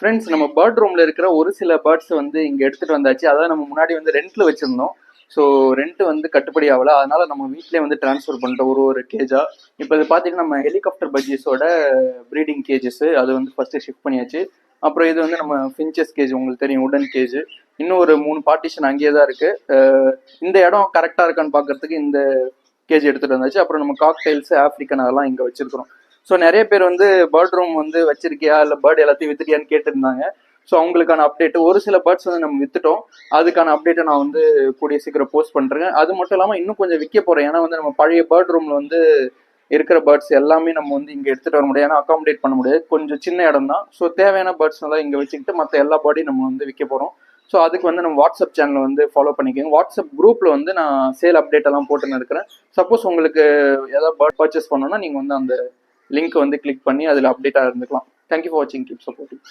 Friends, நம்ம bird ரூம்ல இருக்கிற ஒரு சில பேர்ட்ஸ் வந்து இங்க எடுத்துட்டு வந்தாச்சு. அதாவது நம்ம முன்னாடி வந்து ரெண்ட்ல வச்சிருந்தோம். ஸோ ரெண்ட் வந்து கட்டுப்படி ஆகல. அதனால நம்ம வீட்லயே வந்து டிரான்ஸ்ஃபர் பண்ணிட்டோம் ஒரு ஒரு கேஜா. இப்போ இது பார்த்தீங்கன்னா நம்ம ஹெலிகாப்டர் பஜ்ஜீஸோட ப்ரீடிங் கேஜஸ் அது வந்து ஃபர்ஸ்ட் ஷிஃப்ட் பண்ணியாச்சு. அப்புறம் இது வந்து நம்ம ஃபின்ச்சஸ் கேஜ், உங்களுக்கு தெரியும், உடன் கேஜ். இன்னும் ஒரு 3 பார்ட்டிஷன் அங்கேயே தான் இருக்கு. இந்த இடம் கரெக்டா இருக்கான்னு பார்க்கறதுக்கு இந்த கேஜ் எடுத்துட்டு வந்தாச்சு. அப்புறம் நம்ம காக்டெயில்ஸ், ஆப்ரிக்கன் அதெல்லாம் இங்க வச்சிருக்கிறோம். ஸோ நிறைய பேர் வந்து பேர்ட் ரூம் வந்து வச்சிருக்கியா இல்லை பேர்டு எல்லாத்தையும் வித்துட்டியான்னு கேட்டிருந்தாங்க. ஸோ அவங்களுக்கான அப்டேட், ஒரு சில பேர்ட்ஸ் வந்து நம்ம வித்துட்டோம். அதுக்கான அப்டேட்டை நான் வந்து கூடிய சீக்கிரம் போஸ்ட் பண்றேன். அது மட்டும் இல்லாமல் இன்னும் கொஞ்சம் விற்க போறேன். ஏன்னா வந்து நம்ம பழைய பேர்ட் ரூம்ல வந்து இருக்கிற பேர்ட்ஸ் எல்லாமே நம்ம வந்து இங்க எடுத்துட்டு வர முடியாது. ஏன்னா அகாமடேட் பண்ண முடியாது, கொஞ்சம் சின்ன இடம் தான். ஸோ தேவையான பேர்ட்ஸ் எல்லாம் இங்க வச்சுக்கிட்டு மற்ற எல்லா பேர்டையும் நம்ம வந்து விற்க போறோம். ஸோ அதுக்கு வந்து நம்ம வாட்ஸ்அப் சேனல் வந்து ஃபாலோ பண்ணிக்கோங்க. வாட்ஸ்அப் குரூப்ல வந்து நான் சேல் அப்டேட் எல்லாம் போட்டுன்னு இருக்கிறேன். சப்போஸ் உங்களுக்கு ஏதாவது பேர்ட் பர்ச்சேஸ் பண்ணணும்னா நீங்க வந்து அந்த லிங்க் வந்து கிளிக் பண்ணி அதில் அப்டேட்டாக இருந்துக்கலாம். தேங்க்யூ ஃபார் வாட்சிங். Keep supporting.